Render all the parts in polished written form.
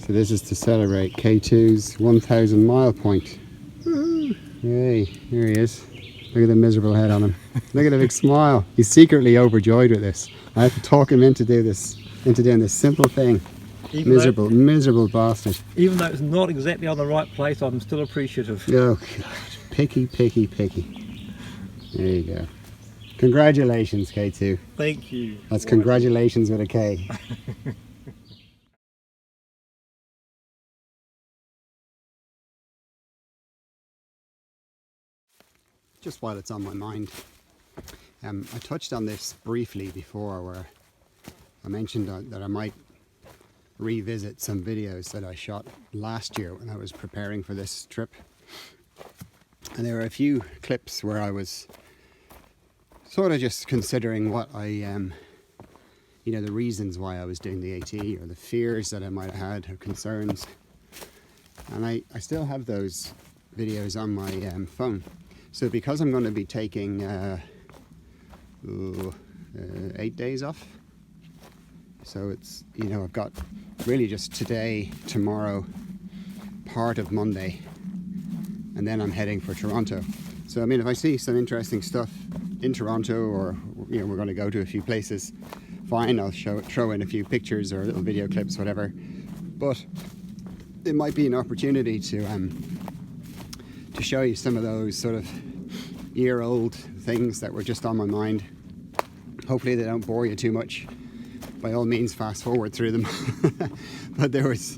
So this is to celebrate K2's 1,000 mile point. Woohoo! Yay, here he is. Look at the miserable head on him. Look at the big smile. He's secretly overjoyed with this. I have to talk him into doing this simple thing. Miserable bastard. Even though it's not exactly on the right place, I'm still appreciative. Oh God, picky. There you go. Congratulations, K2. Thank you. That's congratulations with a K. Just while it's on my mind, I touched on this briefly before, where I mentioned that I might revisit some videos that I shot last year when I was preparing for this trip. And there were a few clips where I was sort of just considering what the reasons why I was doing the AT, or the fears that I might have had, or concerns. And I still have those videos on my phone. So because I'm going to be taking 8 days off, so it's, I've got really just today, tomorrow, part of Monday, and then I'm heading for Toronto. So I mean, if I see some interesting stuff in Toronto, or we're going to go to a few places, fine, I'll throw in a few pictures or little video clips, whatever. But it might be an opportunity to show you some of those sort of year-old things that were just on my mind. Hopefully they don't bore you too much. By all means, fast forward through them. But there was,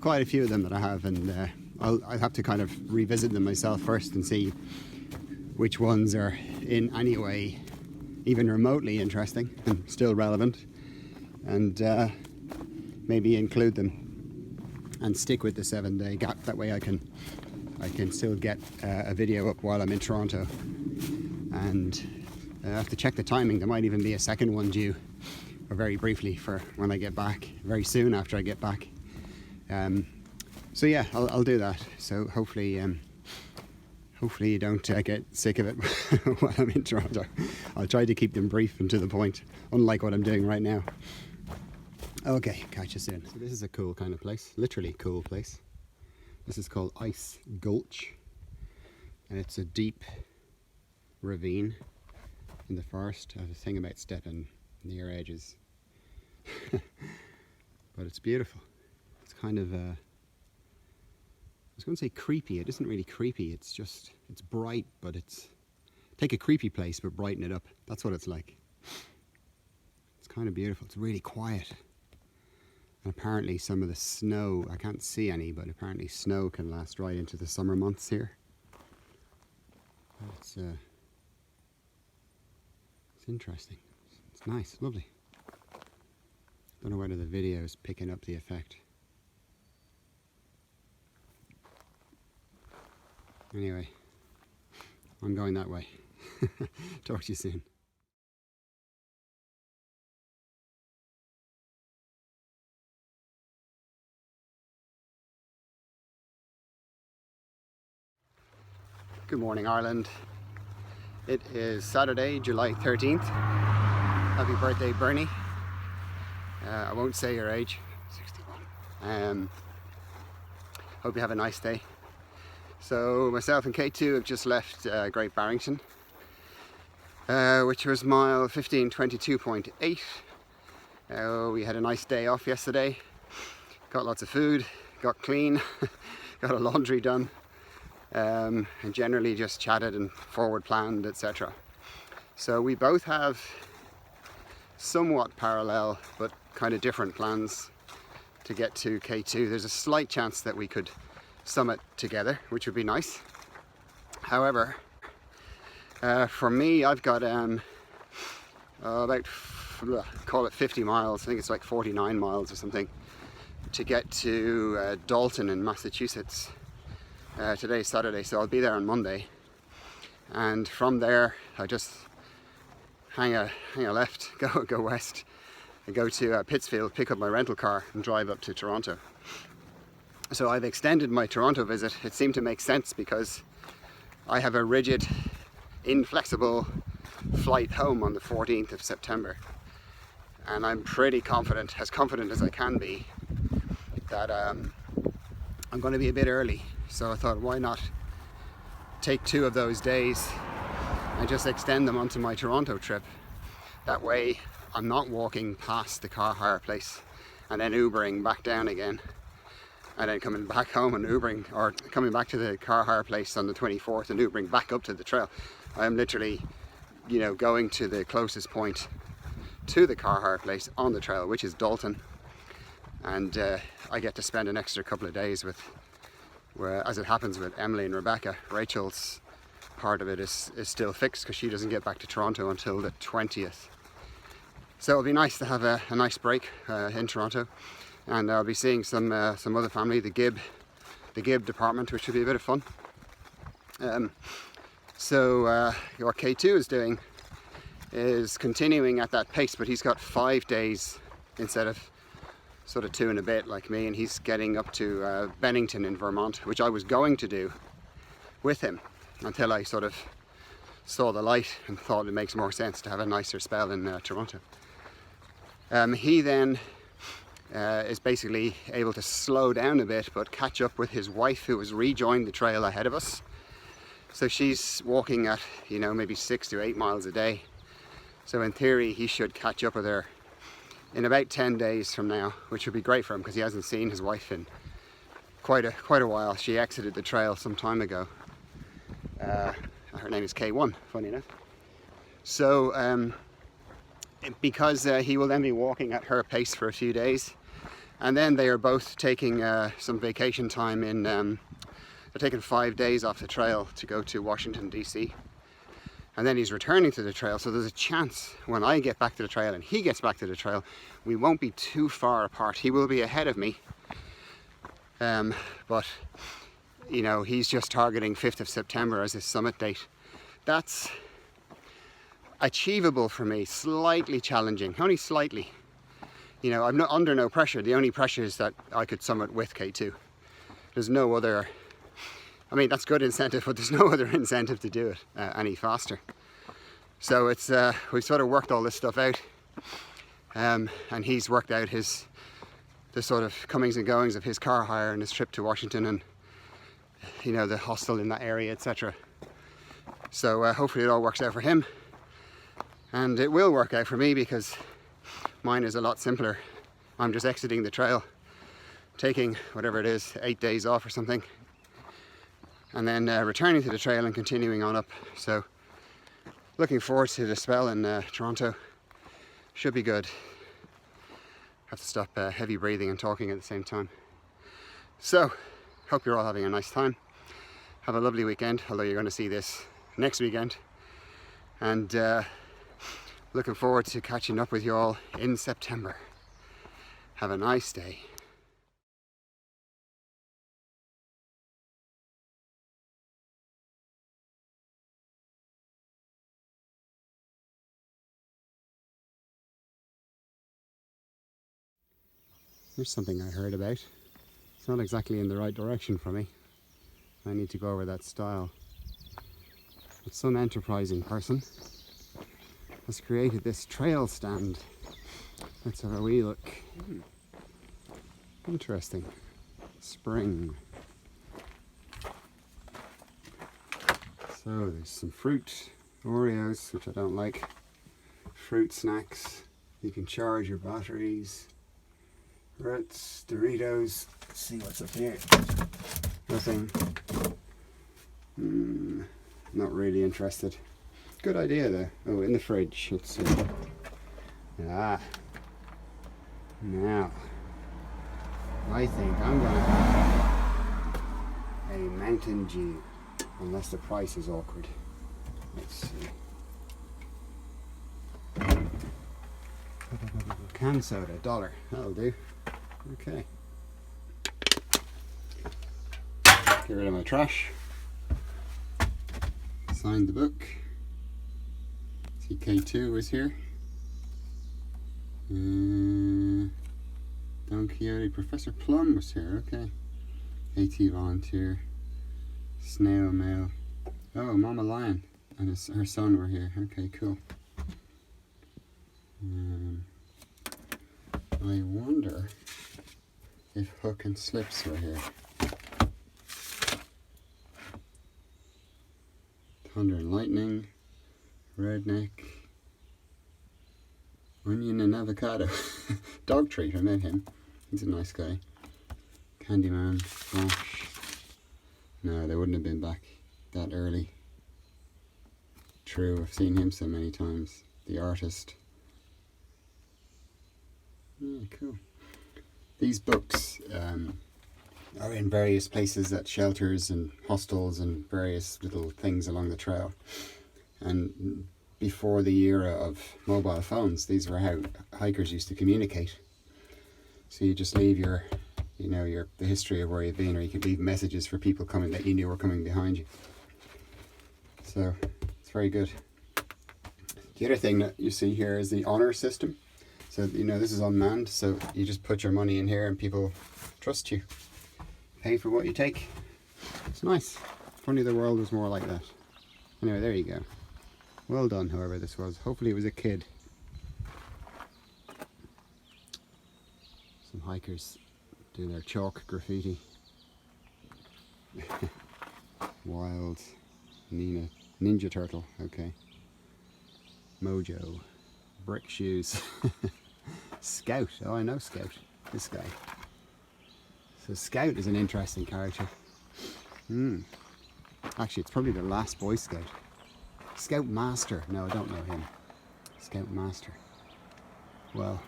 quite a few of them that I have, and I'll have to kind of revisit them myself first and see which ones are in any way even remotely interesting and still relevant, and maybe include them and stick with the 7-day gap. That way I can still get a video up while I'm in Toronto, and I have to check the timing. There might even be a second one due, or very briefly, for when I get back, very soon after I get back. So yeah, I'll do that. So hopefully you don't get sick of it while I'm in Toronto. I'll try to keep them brief and to the point, unlike what I'm doing right now. Okay, catch you soon. So this is a cool kind of place, literally cool place. This is called Ice Gulch, and it's a deep ravine in the forest. I have a thing about stepping near edges. But it's beautiful. It's kind of I was going to say creepy. It isn't really creepy. It's bright, but take a creepy place but brighten it up. That's what it's like. It's kind of beautiful. It's really quiet. And apparently some of the snow, I can't see any, but apparently snow can last right into the summer months here. It's interesting. It's nice, lovely. Don't know whether the video is picking up the effect. Anyway, I'm going that way. Talk to you soon. Good morning, Ireland. It is Saturday, July 13th. Happy birthday, Bernie. I won't say your age. 61. Hope you have a nice day. So myself and K2 have just left Great Barrington, which was mile 1522.8. We had a nice day off yesterday. Got lots of food, got clean, got a laundry done, and generally just chatted and forward planned, etc. So we both have somewhat parallel but kind of different plans to get to K2. There's a slight chance that we could summit together, which would be nice. However, for me, I've got about, call it 50 miles, I think it's like 49 miles or something, to get to Dalton in Massachusetts. Today's Saturday, so I'll be there on Monday, and from there I just hang a left, go west, and go to Pittsfield, pick up my rental car and drive up to Toronto. So I've extended my Toronto visit. It seemed to make sense because I have a rigid, inflexible flight home on the 14th of September, and I'm pretty confident as I can be, that I'm going to be a bit early. So I thought, why not take 2 of those days and just extend them onto my Toronto trip. That way I'm not walking past the car hire place and then Ubering back down again, and then coming back home and Ubering, or coming back to the car hire place on the 24th and Ubering back up to the trail. I'm literally, you know, going to the closest point to the car hire place on the trail, which is Dalton, and I get to spend an extra couple of days with, where, as it happens with Emily and Rebecca, Rachel's part of it is still fixed because she doesn't get back to Toronto until the 20th. So it'll be nice to have a nice break in Toronto, and I'll be seeing some other family, the Gibb department, which should be a bit of fun. So what K2 is doing is continuing at that pace, but he's got 5 days instead of sort of 2 and a bit like me, and he's getting up to Bennington in Vermont, which I was going to do with him until I sort of saw the light and thought it makes more sense to have a nicer spell in Toronto. He then is basically able to slow down a bit but catch up with his wife, who has rejoined the trail ahead of us. So she's walking at, you know, maybe 6 to 8 miles a day. So in theory he should catch up with her in about 10 days from now, which would be great for him because he hasn't seen his wife in quite a while. She exited the trail some time ago. Her name is K1, funny enough. So because he will then be walking at her pace for a few days, and then they are both taking some vacation time in, they're taking 5 days off the trail to go to Washington DC, and then he's returning to the trail. So there's a chance when I get back to the trail and he gets back to the trail, we won't be too far apart. He will be ahead of me, but you know, he's just targeting 5th of September as his summit date. That's achievable for me, slightly challenging, only slightly. You know, I'm not under no pressure. The only pressure is that I could summit with K2. There's no other, I mean, that's good incentive, but there's no other incentive to do it any faster. So it's, we've sort of worked all this stuff out, and he's worked out the sort of comings and goings of his car hire and his trip to Washington, and you know, the hostel in that area, etc. So hopefully it all works out for him, and it will work out for me because mine is a lot simpler. I'm just exiting the trail, taking whatever it is, 8 days off or something, and then returning to the trail and continuing on up. So looking forward to the spell in Toronto. Should be good. Have to stop heavy breathing and talking at the same time. So hope you're all having a nice time. Have a lovely weekend, although you're going to see this next weekend, and looking forward to catching up with you all in September. Have a nice day. Here's something I heard about. It's not exactly in the right direction for me. I need to go over that style. But some enterprising person has created this trail stand. Let's have a wee look. Interesting. Spring. So there's some fruit, Oreos, which I don't like, fruit snacks. You can charge your batteries. Ritz, Doritos. Let's see what's up here. Nothing. Not really interested. Good idea though. Oh, in the fridge. Let's see. Ah. Now, I think I'm gonna have a Mountain Dew, unless the price is awkward. Let's see. Can soda, $1. That'll do. Okay. Get rid of my trash. Sign the book. CK2 was here. Don Quixote, Professor Plum was here. Okay. AT volunteer. Snail mail. Oh, Mama Lion and her son were here. Okay, cool. I wonder if hook and slips were here. Thunder and lightning, redneck, onion and avocado. Dog treat, I met him. He's a nice guy. Candyman, Flash. No, they wouldn't have been back that early. Thru, I've seen him so many times. The artist. Yeah, cool. These books are in various places at shelters and hostels and various little things along the trail. And before the era of mobile phones, these were how hikers used to communicate. So you just leave your, the history of where you've been, or you could leave messages for people coming that you knew were coming behind you. So it's very good. The other thing that you see here is the honor system. So, this is unmanned, so you just put your money in here and people trust you. Pay for what you take. It's nice. If only the world was more like that. Anyway, there you go. Well done, whoever this was. Hopefully it was a kid. Some hikers do their chalk graffiti. Wild Nina. Ninja Turtle, okay. Mojo. Brick shoes. Scout. Oh, I know Scout. This guy. So Scout is an interesting character. Actually, it's probably the last Boy Scout. Scout Master. No, I don't know him. Scout Master. Well,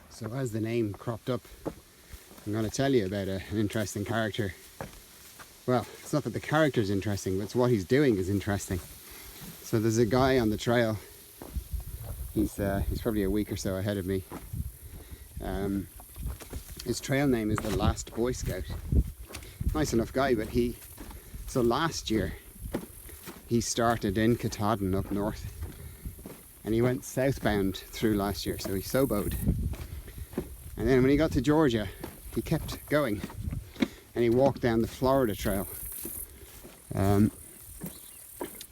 so as the name cropped up, I'm going to tell you about an interesting character. Well, it's not that the character is interesting, but it's what he's doing is interesting. So there's a guy on the trail. He's probably a week or so ahead of me. His trail name is the Last Boy Scout. Nice enough guy, but so last year he started in Katahdin up north, and he went southbound through last year, so he soboed. And then when he got to Georgia, he kept going, and he walked down the Florida Trail.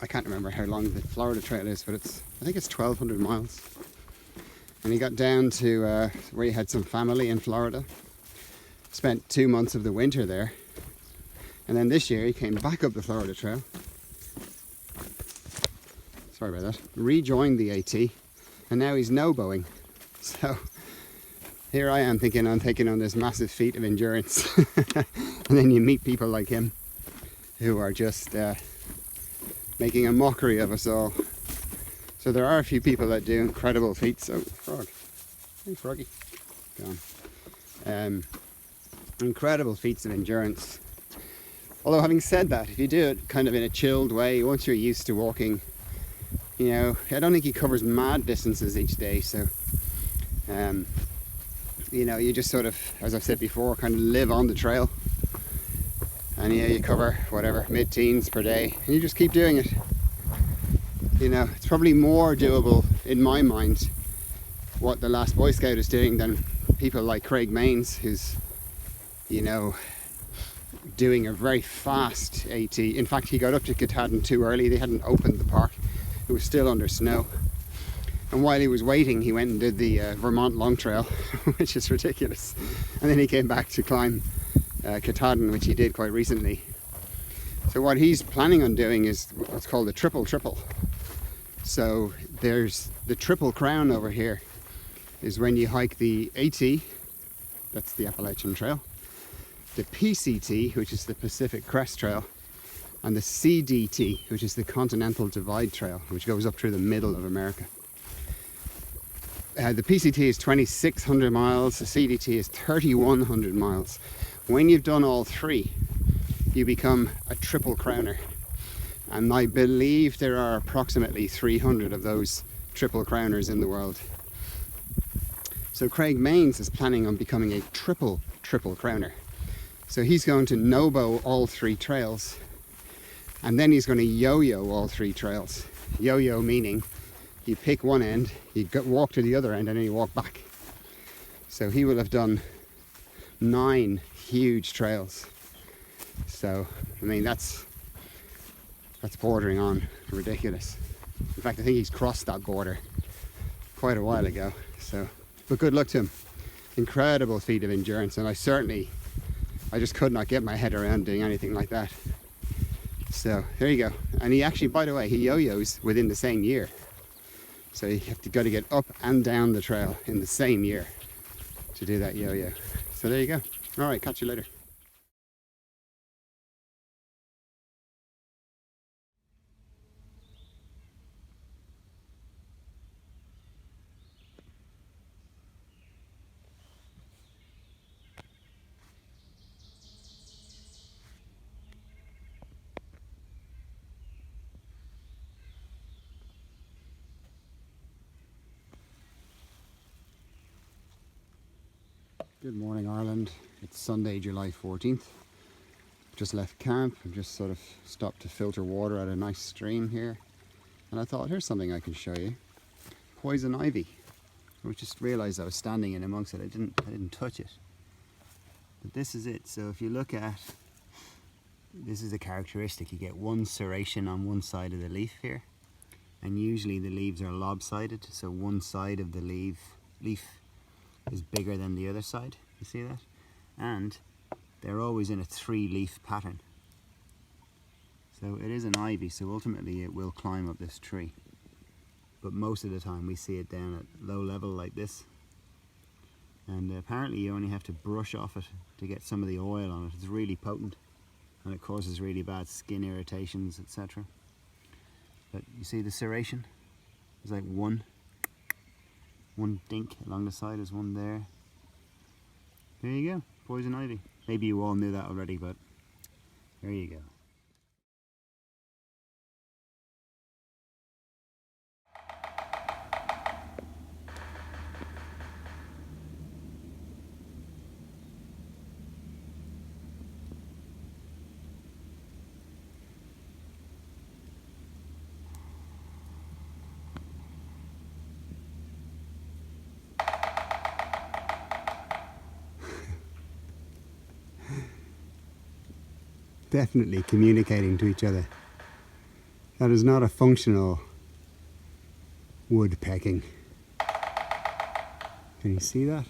I can't remember how long the Florida Trail is, but I think it's 1,200 miles. And he got down to where he had some family in Florida. Spent 2 months of the winter there. And then this year he came back up the Florida Trail. Sorry about that. Rejoined the AT. And now he's no-bowing. So here I am thinking I'm taking on this massive feat of endurance. And then you meet people like him who are just making a mockery of us all. So there are a few people that do incredible feats. Oh, frog. Hey, froggy. Gone. Incredible feats of endurance. Although having said that, if you do it kind of in a chilled way, once you're used to walking, I don't think he covers mad distances each day. So, you just sort of, as I've said before, kind of live on the trail. And you cover whatever, mid-teens per day, and you just keep doing it. It's probably more doable in my mind what the Last Boy Scout is doing than people like Craig Mains, who's doing a very fast AT. In fact, he got up to Katahdin too early. They hadn't opened the park. It was still under snow. And while he was waiting, he went and did the Vermont Long Trail, which is ridiculous. And then he came back to climb Katahdin, which he did quite recently. So what he's planning on doing is what's called the triple. So there's the Triple Crown over here, is when you hike the AT, that's the Appalachian Trail, the PCT, which is the Pacific Crest Trail, and the CDT, which is the Continental Divide Trail, which goes up through the middle of America. The PCT is 2,600 miles, the CDT is 3,100 miles. When you've done all three, you become a Triple Crowner. And I believe there are approximately 300 of those Triple Crowners in the world. So Craig Mains is planning on becoming a Triple Crowner. So he's going to no-bow all three trails, and then he's going to yo-yo all three trails. Yo-yo meaning you pick one end, you walk to the other end, and then you walk back. So he will have done 9 huge trails. So, that's bordering on ridiculous. In fact, I think he's crossed that border quite a while ago. So, but good luck to him. incredible feat of endurance, and I just could not get my head around doing anything like that. So there you go. And he actually, by the way, he yo-yos within the same year. So you have got to get up and down the trail in the same year to do that yo-yo. So there you go. All right, catch you later. Good morning, Ireland. It's Sunday, July 14th. Just left camp. I've just sort of stopped to filter water at a nice stream here. And I thought, here's something I can show you. Poison ivy. I just realised I was standing in amongst it. I didn't touch it. But this is it. So if you look at, this is a characteristic. You get one serration on one side of the leaf here. And usually the leaves are lopsided. So one side of the leaf is bigger than the other side. You see that? And they're always in a 3-leaf pattern. So it is an ivy, so ultimately it will climb up this tree. But most of the time we see it down at low level like this. And apparently you only have to brush off it to get some of the oil on it. It's really potent and it causes really bad skin irritations, etc. But you see the serration? There's like one dink along the side, there's one there. There you go, poison ivy. Maybe you all knew that already, but there you go. Definitely communicating to each other. That is not a functional wood pecking. Can you see that?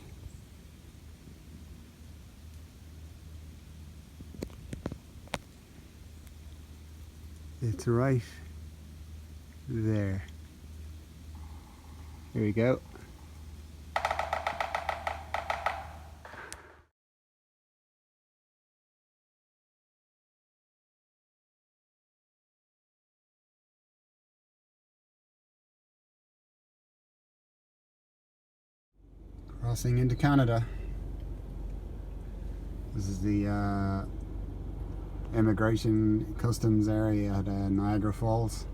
It's right there. Here we go. Crossing into Canada. This is the immigration customs area at Niagara Falls.